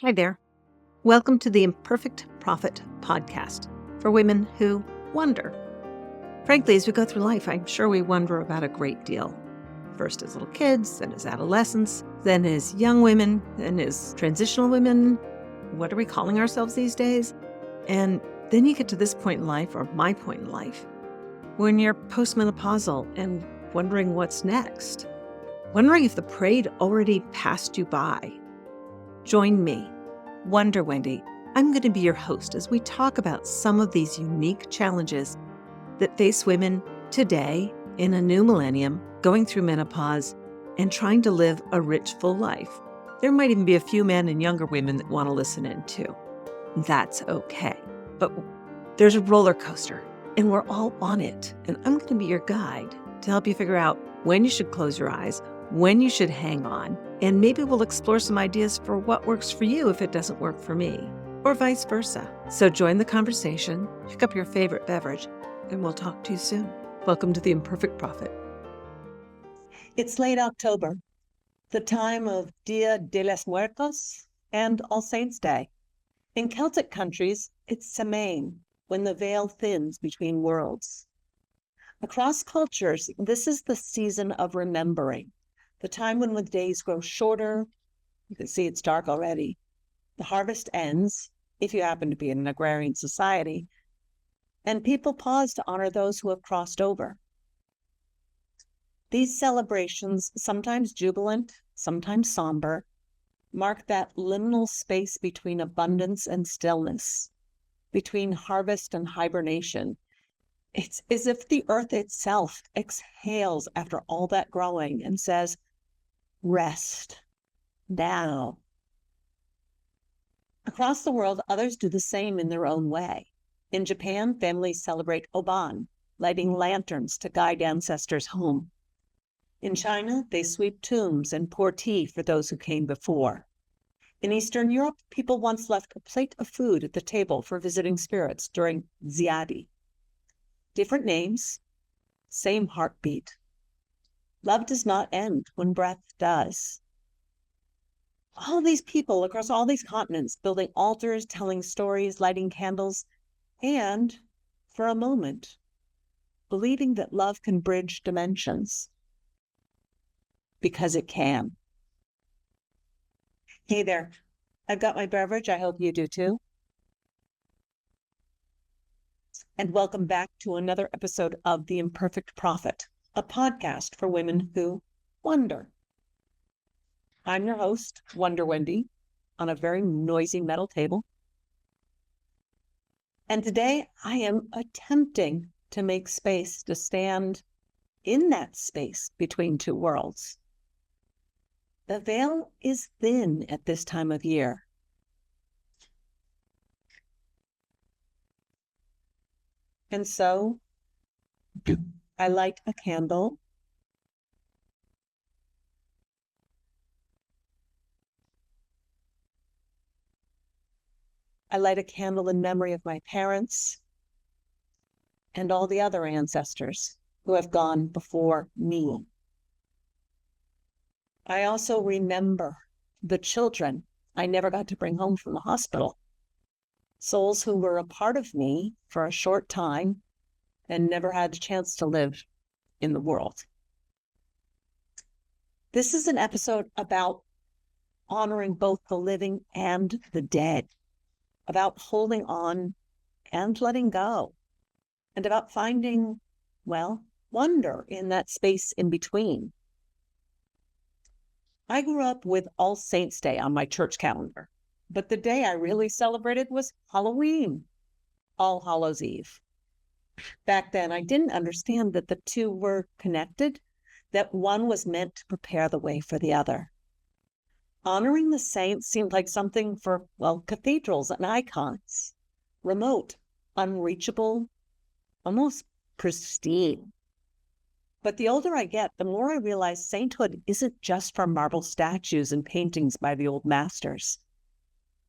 Hi there. Welcome to the Imperfect Prophet podcast for women who wonder. Frankly, as we go through life, I'm sure we wonder about a great deal. First as little kids, then as adolescents, then as young women, then as transitional women. What are we calling ourselves these days? And then you get to this point in life, or my point in life, when you're postmenopausal and wondering what's next. Wondering if the parade already passed you by. Join me, Wonder Wendy. I'm going to be your host as we talk about some of these unique challenges that face women today in a new millennium, going through menopause and trying to live a rich, full life. There might even be a few men and younger women that want to listen in too. That's okay. But there's a roller coaster and we're all on it. And I'm going to be your guide to help you figure out when you should close your eyes, when you should hang on, and maybe we'll explore some ideas for what works for you if it doesn't work for me, or vice versa. So join the conversation, pick up your favorite beverage, and we'll talk to you soon. Welcome to the Imperfect Prophet. It's late October, the time of Dia de los Muertos and All Saints' Day. In Celtic countries, it's Samhain, when the veil thins between worlds. Across cultures, this is the season of remembering, the time when the days grow shorter. You can see it's dark already. The harvest ends, if you happen to be in an agrarian society, and people pause to honor those who have crossed over. These celebrations, sometimes jubilant, sometimes somber, mark that liminal space between abundance and stillness, between harvest and hibernation. It's as if the earth itself exhales after all that growing and says, rest now. Across the world, others do the same in their own way. In Japan, families celebrate Oban, lighting lanterns to guide ancestors home. In China, they sweep tombs and pour tea for those who came before. In Eastern Europe, people once left a plate of food at the table for visiting spirits during Ziadi. Different names, same heartbeat. Love does not end when breath does. All these people across all these continents building altars, telling stories, lighting candles, and, for a moment, believing that love can bridge dimensions. Because it can. Hey there, I've got my beverage. I hope you do too. And welcome back to another episode of The Imperfect Prophet, a podcast for women who wonder. I'm your host, Wonder Wendy, on a very noisy metal table. And today I am attempting to make space to stand in that space between two worlds. The veil is thin at this time of year. And so I light a candle. I light a candle in memory of my parents and all the other ancestors who have gone before me. I also remember the children I never got to bring home from the hospital. Souls who were a part of me for a short time and never had a chance to live in the world. This is an episode about honoring both the living and the dead, about holding on and letting go, and about finding, wonder in that space in between. I grew up with All Saints' Day on my church calendar, but the day I really celebrated was Halloween, All Hallows' Eve. Back then, I didn't understand that the two were connected, that one was meant to prepare the way for the other. Honoring the saints seemed like something for, cathedrals and icons, remote, unreachable, almost pristine. But the older I get, the more I realize sainthood isn't just for marble statues and paintings by the old masters.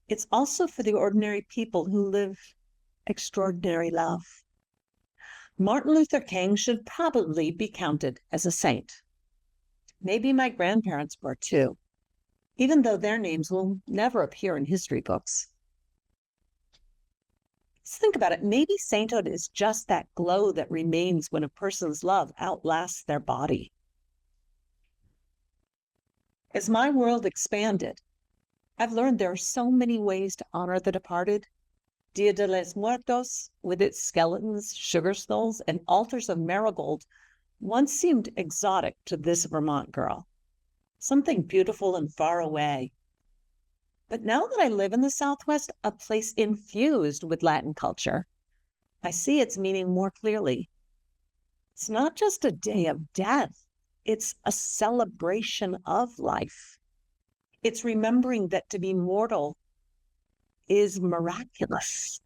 It's also for the ordinary people who live extraordinary love. Martin Luther King should probably be counted as a saint. Maybe my grandparents were too. even though their names will never appear in history books. Just think about it. Maybe sainthood is just that glow that remains when a person's love outlasts their body. As my world expanded, I've learned there are so many ways to honor the departed. Dia de los Muertos, with its skeletons, sugar skulls, and altars of marigold, once seemed exotic to this Vermont girl, something beautiful and far away. But now that I live in the Southwest, a place infused with Latin culture, I see its meaning more clearly. It's not just a day of death, it's a celebration of life. It's remembering that to be mortal is miraculous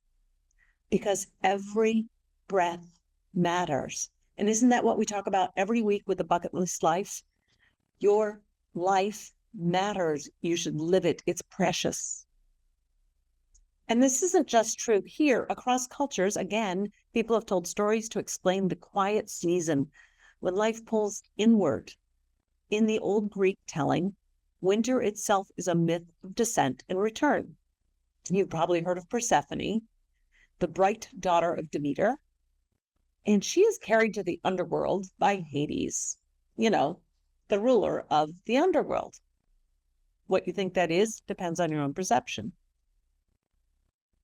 because every breath matters. And isn't that what we talk about every week with the Bucket List Life? Your life matters. You should live it. It's precious. And this isn't just true here. Across cultures, again, people have told stories to explain the quiet season when life pulls inward. In the old Greek telling, winter itself is a myth of descent and return. You've probably heard of Persephone, the bright daughter of Demeter, and she is carried to the underworld by Hades, the ruler of the underworld. What you think that is depends on your own perception.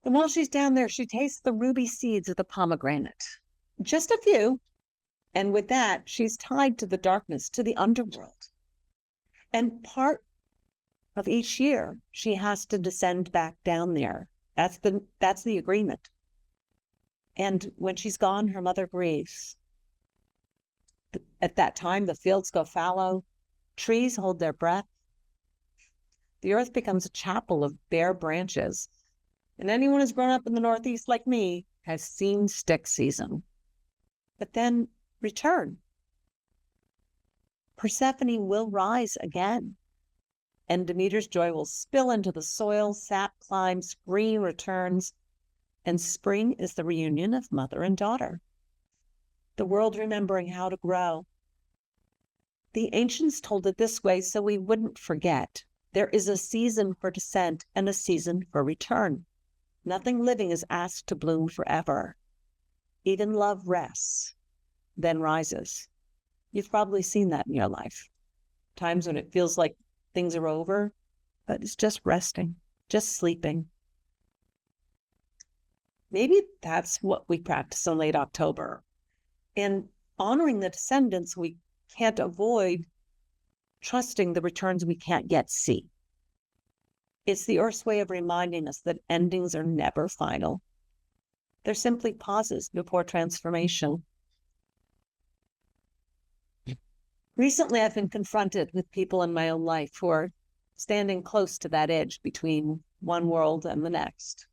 And while she's down there, she tastes the ruby seeds of the pomegranate, just a few. And with that, she's tied to the darkness, to the underworld. And part of each year, she has to descend back down there. That's the agreement. And when she's gone, her mother grieves. At that time, the fields go fallow, trees hold their breath. The earth becomes a chapel of bare branches. And anyone who's grown up in the Northeast like me has seen stick season. But then return. Persephone will rise again, and Demeter's joy will spill into the soil, sap climbs, green returns, and spring is the reunion of mother and daughter. The world remembering how to grow. The ancients told it this way so we wouldn't forget. There is a season for descent and a season for return. Nothing living is asked to bloom forever. Even love rests, then rises. You've probably seen that in your life. Times when it feels like things are over, but it's just resting, just sleeping. Maybe that's what we practice in late October. And honoring the descendants we can't avoid, trusting the returns we can't yet see. It's the Earth's way of reminding us that endings are never final. They're simply pauses before transformation. Recently, I've been confronted with people in my own life who are standing close to that edge between one world and the next.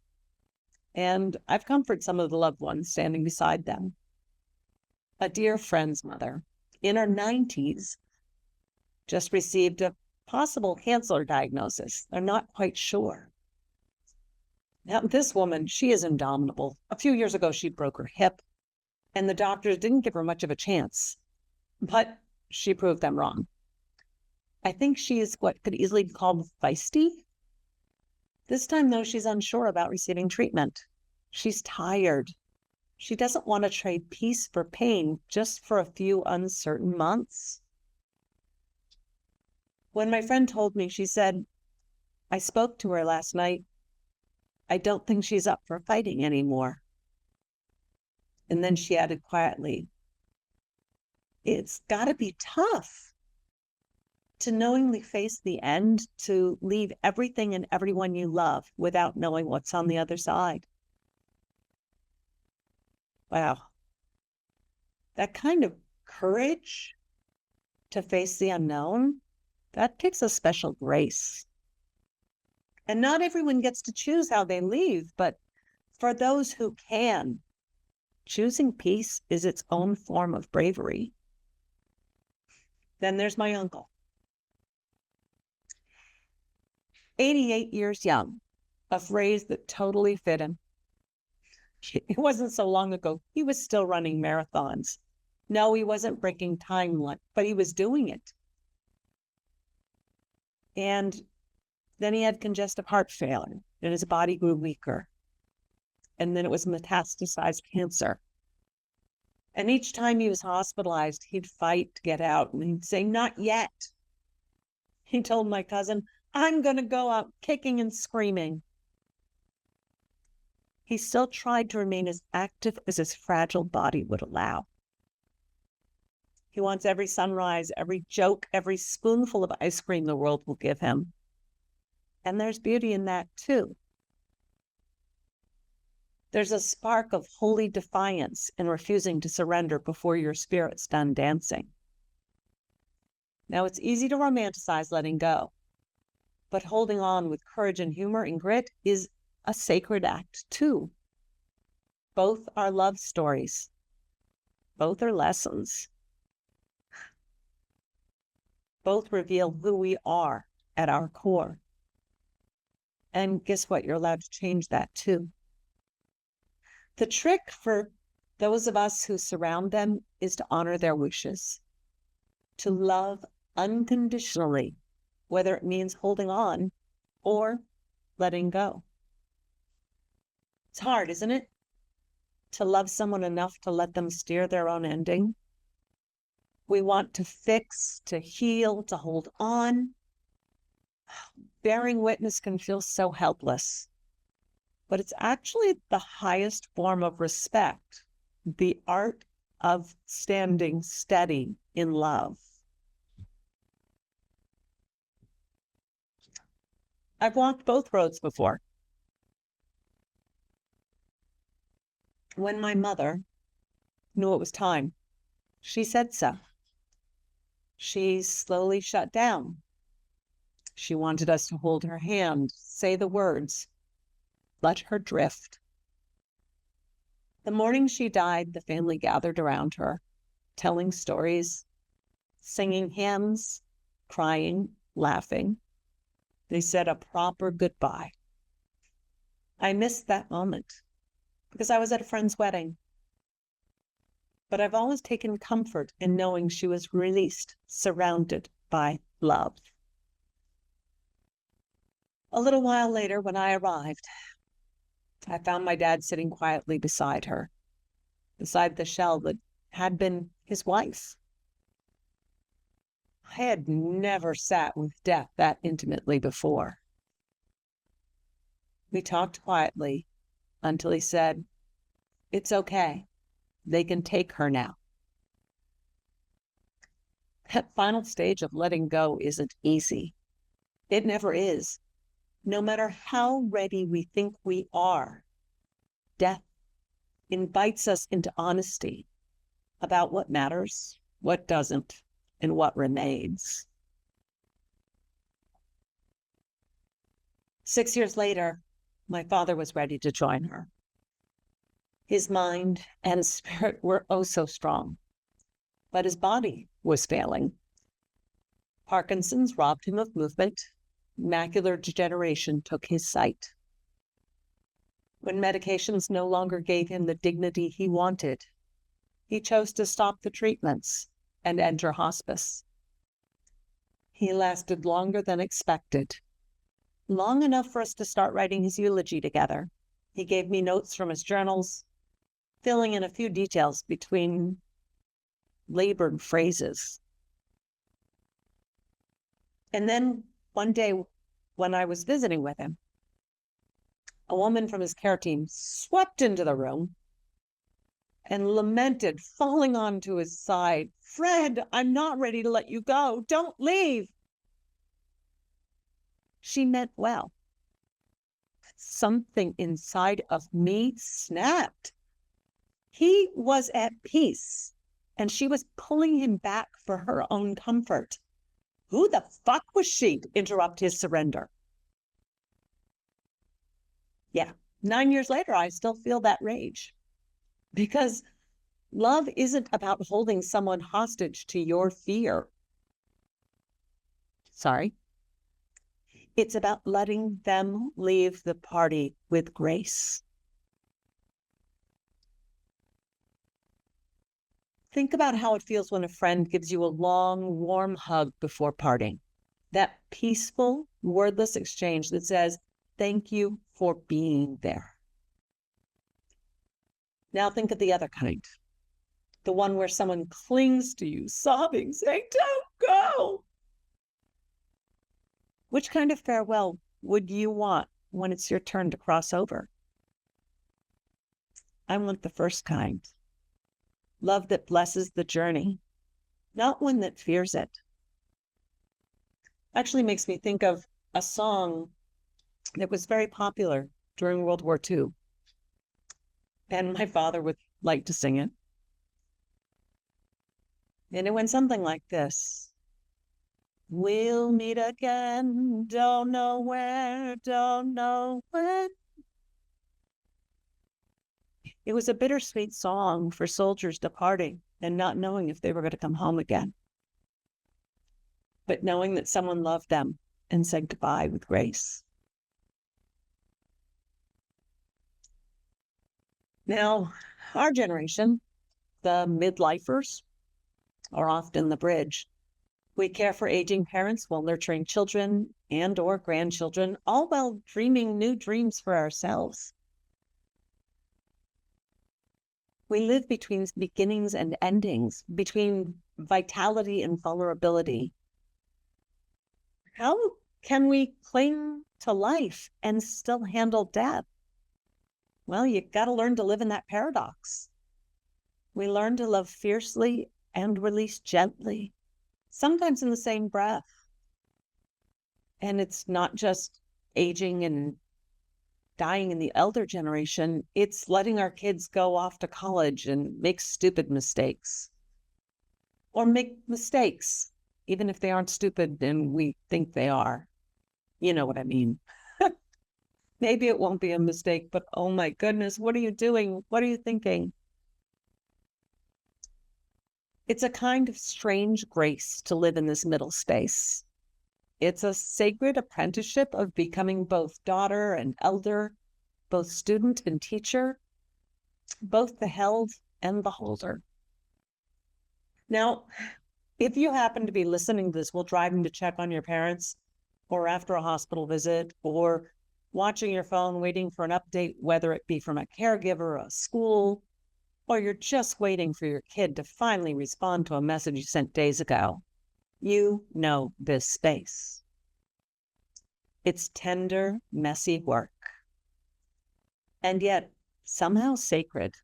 And I've comforted some of the loved ones standing beside them. A dear friend's mother, in her 90s, just received a possible cancer diagnosis. They're not quite sure. Now, this woman, she is indomitable. A few years ago, she broke her hip, and the doctors didn't give her much of a chance. But she proved them wrong. I think she is what could easily be called feisty. This time, though, she's unsure about receiving treatment. She's tired. She doesn't want to trade peace for pain just for a few uncertain months. When my friend told me, she said, I spoke to her last night. I don't think she's up for fighting anymore. And then she added quietly, it's got to be tough to knowingly face the end, to leave everything and everyone you love without knowing what's on the other side. Wow. That kind of courage to face the unknown, that takes a special grace. And not everyone gets to choose how they leave, but for those who can, choosing peace is its own form of bravery. Then there's my uncle. 88 years young, a phrase that totally fit him. It wasn't so long ago, he was still running marathons. No, he wasn't breaking time, but he was doing it. And Then he had congestive heart failure, and his body grew weaker. And then it was metastasized cancer. And each time he was hospitalized, he'd fight to get out, and he'd say, "Not yet." He told my cousin, "I'm going to go out kicking and screaming." He still tried to remain as active as his fragile body would allow. He wants every sunrise, every joke, every spoonful of ice cream the world will give him. And there's beauty in that too. There's a spark of holy defiance in refusing to surrender before your spirit's done dancing. Now, it's easy to romanticize letting go, but holding on with courage and humor and grit is a sacred act too. Both are love stories. Both are lessons. Both reveal who we are at our core. And guess what? You're allowed to change that too. The trick for those of us who surround them is to honor their wishes, to love unconditionally, whether it means holding on or letting go. It's hard, isn't it? To love someone enough to let them steer their own ending. We want to fix, to heal, to hold on. Bearing witness can feel so helpless. But it's actually the highest form of respect, the art of standing steady in love. I've walked both roads before. When my mother knew it was time, she said so. She slowly shut down. She wanted us to hold her hand, say the words, let her drift. The morning she died, the family gathered around her, telling stories, singing hymns, crying, laughing. They said a proper goodbye. I missed that moment because I was at a friend's wedding. But I've always taken comfort in knowing she was released, surrounded by love. A little while later, when I arrived, I found my dad sitting quietly beside her, beside the shell that had been his wife. I had never sat with death that intimately before. We talked quietly until he said, "It's okay. They can take her now." That final stage of letting go isn't easy. It never is. No matter how ready we think we are, death invites us into honesty about what matters, what doesn't, and what remains. 6 years later, my father was ready to join her. His mind and spirit were oh so strong, but his body was failing. Parkinson's robbed him of movement. Macular degeneration took his sight. When medications no longer gave him the dignity he wanted, he chose to stop the treatments and enter hospice. He lasted longer than expected, long enough for us to start writing his eulogy together. He gave me notes from his journals, filling in a few details between labored phrases. And then one day when I was visiting with him, a woman from his care team swept into the room and lamented, falling onto his side, "Fred, I'm not ready to let you go. Don't leave." She meant well. Something inside of me snapped. He was at peace, and she was pulling him back for her own comfort. Who the fuck was she to interrupt his surrender? Yeah, 9 years later, I still feel that rage. Because love isn't about holding someone hostage to your fear. Sorry. It's about letting them leave the party with grace. Think about how it feels when a friend gives you a long, warm hug before parting. That peaceful, wordless exchange that says, thank you for being there. Now think of the other kind. The one where someone clings to you, sobbing, saying, don't go. Which kind of farewell would you want when it's your turn to cross over? I want the first kind. Love that blesses the journey, not one that fears it. Actually makes me think of a song that was very popular during World War II. And my father would like to sing it. And it went something like this. We'll meet again, don't know where, don't know when. It was a bittersweet song for soldiers departing and not knowing if they were going to come home again, but knowing that someone loved them and said goodbye with grace. Now, our generation, the midlifers, are often the bridge. We care for aging parents while nurturing children and or grandchildren, all while dreaming new dreams for ourselves. We live between beginnings and endings, between vitality and vulnerability. How can we cling to life and still handle death? Well, you got to learn to live in that paradox. We learn to love fiercely and release gently, sometimes in the same breath. And it's not just aging and dying in the elder generation, it's letting our kids go off to college and make stupid mistakes. Or make mistakes, even if they aren't stupid and we think they are. You know what I mean. Maybe it won't be a mistake, but oh my goodness, what are you doing? What are you thinking? It's a kind of strange grace to live in this middle space. It's a sacred apprenticeship of becoming both daughter and elder, both student and teacher, both the held and the holder. Now, if you happen to be listening to this while driving to check on your parents, or after a hospital visit, or watching your phone waiting for an update, whether it be from a caregiver, a school, or you're just waiting for your kid to finally respond to a message you sent days ago, you know this space. It's tender, messy work, and yet somehow sacred,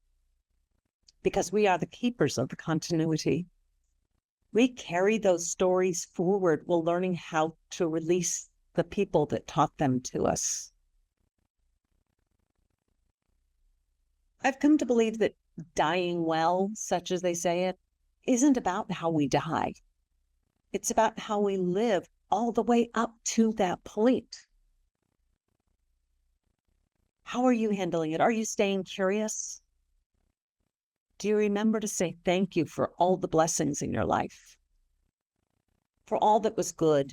because we are the keepers of the continuity. We carry those stories forward while learning how to release the people that taught them to us. I've come to believe that dying well, such as they say it, isn't about how we die. It's about how we live all the way up to that point. How are you handling it? Are you staying curious? Do you remember to say thank you for all the blessings in your life, for all that was good,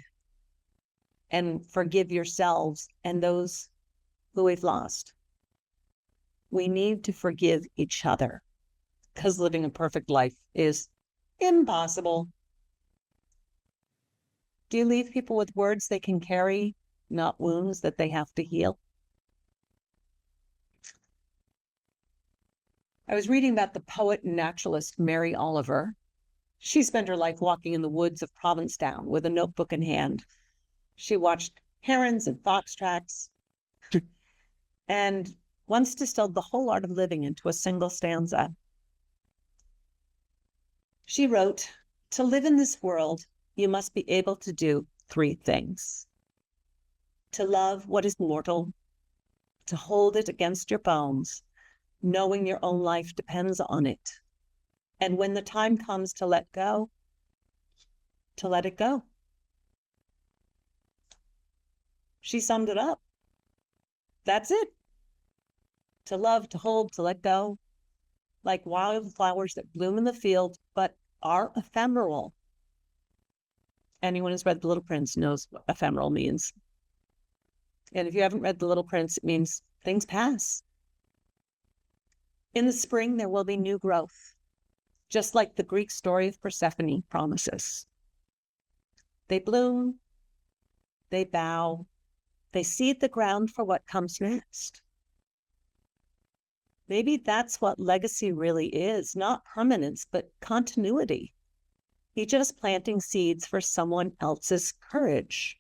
and forgive yourselves and those who we've lost? We need to forgive each other because living a perfect life is impossible. Do you leave people with words they can carry, not wounds that they have to heal? I was reading about the poet and naturalist Mary Oliver. She spent her life walking in the woods of Provincetown with a notebook in hand. She watched herons and fox tracks and once distilled the whole art of living into a single stanza. She wrote, "To live in this world, you must be able to do 3 things. To love what is mortal, to hold it against your bones, knowing your own life depends on it. And when the time comes to let go, to let it go." She summed it up. That's it. To love, to hold, to let go, like wildflowers that bloom in the field, but are ephemeral. Anyone who's read The Little Prince knows what ephemeral means. And if you haven't read The Little Prince, it means things pass. In the spring, there will be new growth, just like the Greek story of Persephone promises. They bloom, they bow, they seed the ground for what comes next. Maybe that's what legacy really is, not permanence, but continuity. You're just planting seeds for someone else's courage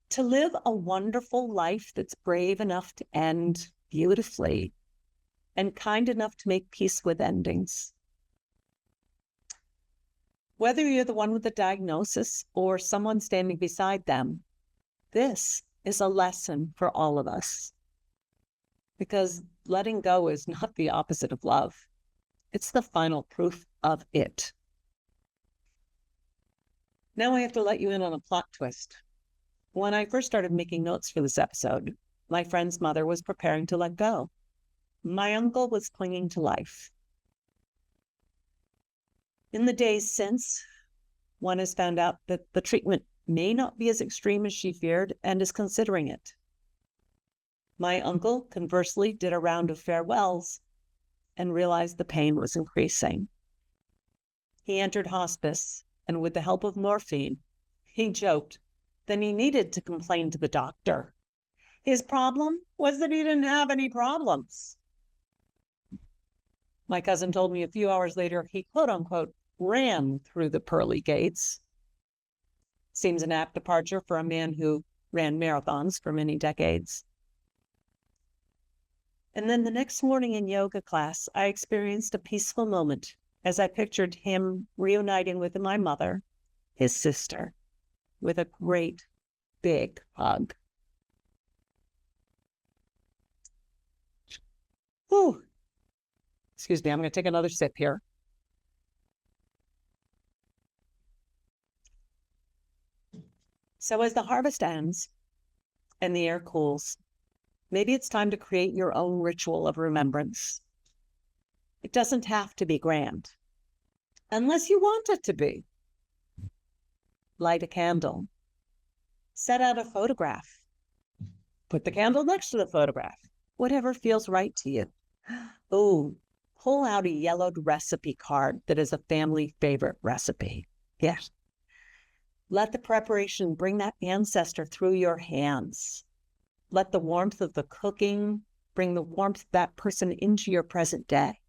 to live a wonderful life that's brave enough to end beautifully and kind enough to make peace with endings. Whether you're the one with the diagnosis or someone standing beside them, this is a lesson for all of us. Because letting go is not the opposite of love. It's the final proof of it. Now I have to let you in on a plot twist. When I first started making notes for this episode, my friend's mother was preparing to let go. My uncle was clinging to life. In the days since, one has found out that the treatment may not be as extreme as she feared and is considering it. My uncle, conversely, did a round of farewells and realized the pain was increasing. He entered hospice, and with the help of morphine, he joked that he needed to complain to the doctor. His problem was that he didn't have any problems. My cousin told me a few hours later he, quote unquote, ran through the pearly gates. Seems an apt departure for a man who ran marathons for many decades. And then the next morning in yoga class, I experienced a peaceful moment as I pictured him reuniting with my mother, his sister, with a great big hug. Whew. Excuse me, I'm going to take another sip here. So as the harvest ends and the air cools, maybe it's time to create your own ritual of remembrance. It doesn't have to be grand, unless you want it to be. Light a candle. Set out a photograph. Put the candle next to the photograph. Whatever feels right to you. Oh, pull out a yellowed recipe card that is a family favorite recipe. Yes. Let the preparation bring that ancestor through your hands. Let the warmth of the cooking bring the warmth of that person into your present day.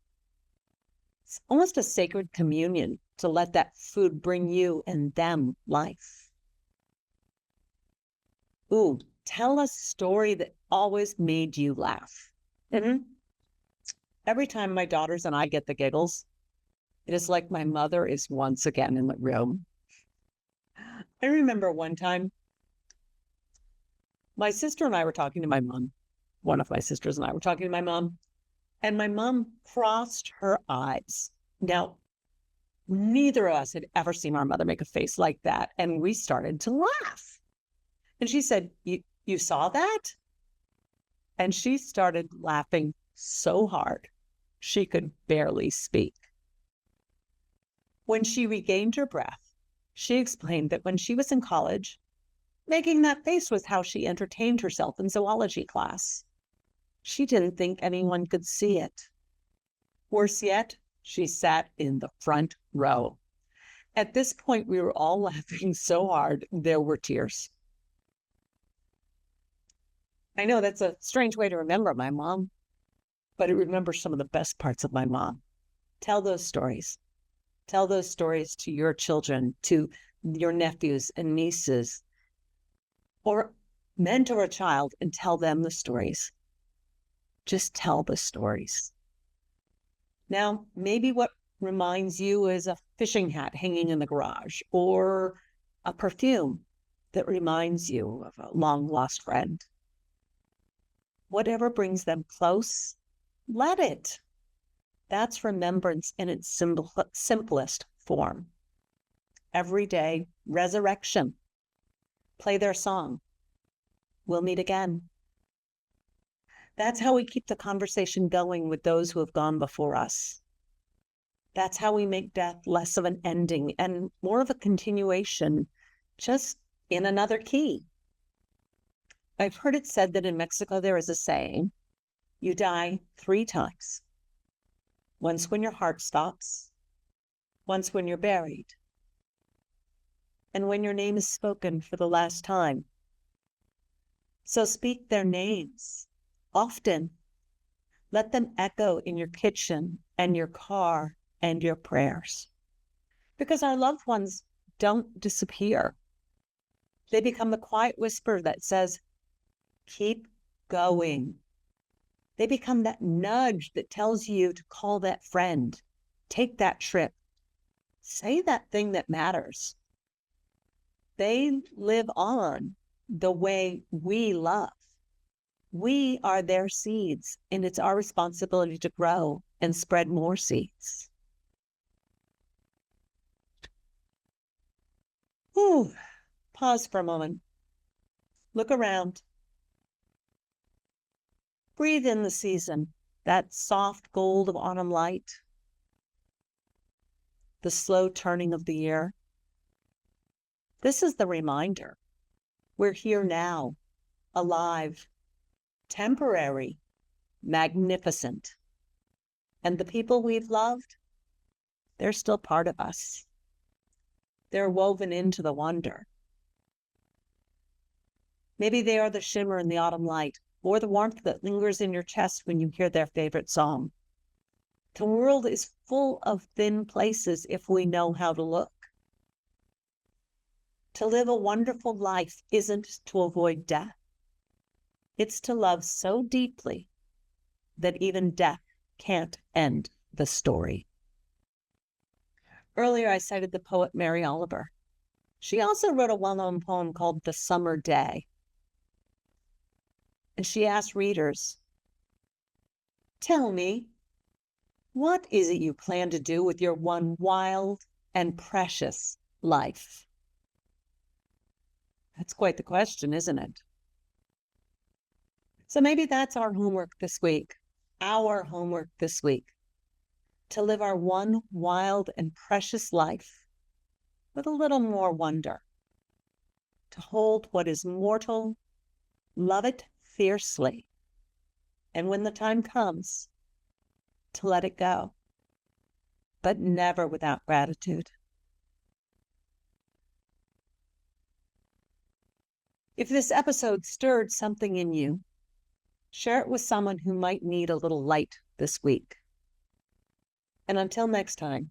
It's almost a sacred communion to let that food bring you and them life. Ooh, tell a story that always made you laugh. Mm-hmm. Every time my daughters and I get the giggles, it is like my mother is once again in the room. I remember one time, my sister and I were talking to my mom. One of my sisters and I were talking to my mom, and my mom crossed her eyes. Now, neither of us had ever seen our mother make a face like that, and we started to laugh. And she said, you saw that? And she started laughing so hard, she could barely speak. When she regained her breath, she explained that when she was in college, making that face was how she entertained herself in zoology class. She didn't think anyone could see it. Worse yet, she sat in the front row. At this point, we were all laughing so hard, there were tears. I know that's a strange way to remember my mom, but it remembers some of the best parts of my mom. Tell those stories. Tell those stories to your children, to your nephews and nieces, or mentor a child and tell them the stories. Just tell the stories. Now, maybe what reminds you is a fishing hat hanging in the garage, or a perfume that reminds you of a long-lost friend. Whatever brings them close, let it. That's remembrance in its simplest form. Every day, resurrection. Play their song. We'll meet again. That's how we keep the conversation going with those who have gone before us. That's how we make death less of an ending and more of a continuation, just in another key. I've heard it said that in Mexico there is a saying, you die 3 times. Once when your heart stops, once when you're buried, and when your name is spoken for the last time. So speak their names often. Let them echo in your kitchen and your car and your prayers. Because our loved ones don't disappear. They become the quiet whisper that says, keep going. They become that nudge that tells you to call that friend, take that trip, say that thing that matters. They live on the way we love. We are their seeds, and it's our responsibility to grow and spread more seeds. Ooh, pause for a moment. Look around. Breathe in the season, that soft gold of autumn light, the slow turning of the year. This is the reminder. We're here now, alive, temporary, magnificent. And the people we've loved, they're still part of us. They're woven into the wonder. Maybe they are the shimmer in the autumn light, or the warmth that lingers in your chest when you hear their favorite song. The world is full of thin places if we know how to look. To live a wonderful life isn't to avoid death. It's to love so deeply that even death can't end the story. Earlier, I cited the poet Mary Oliver. She also wrote a well-known poem called The Summer Day. And she asked readers, tell me, what is it you plan to do with your one wild and precious life? That's quite the question, isn't it? So maybe that's our homework this week, to live our one wild and precious life with a little more wonder, to hold what is mortal, love it fiercely, and when the time comes, to let it go, but never without gratitude. If this episode stirred something in you, share it with someone who might need a little light this week. And until next time,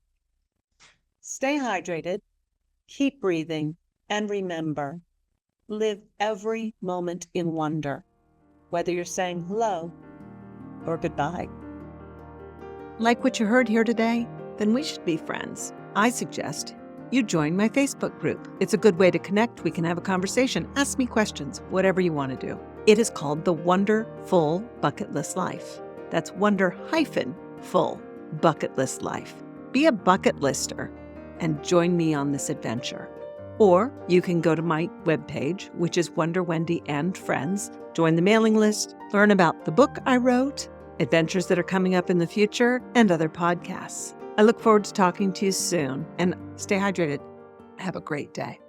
stay hydrated, keep breathing, and remember, live every moment in wonder, whether you're saying hello or goodbye. Like what you heard here today? Then we should be friends. I suggest you join my Facebook group. It's a good way to connect. We can have a conversation, ask me questions, whatever you want to do. It is called the Wonderful Bucket List Life. That's Wonder-Full Bucket List Life. Be a bucket lister and join me on this adventure. Or you can go to my webpage, which is Wonder Wendy and Friends, join the mailing list, learn about the book I wrote, adventures that are coming up in the future, and other podcasts. I look forward to talking to you soon, and stay hydrated. Have a great day.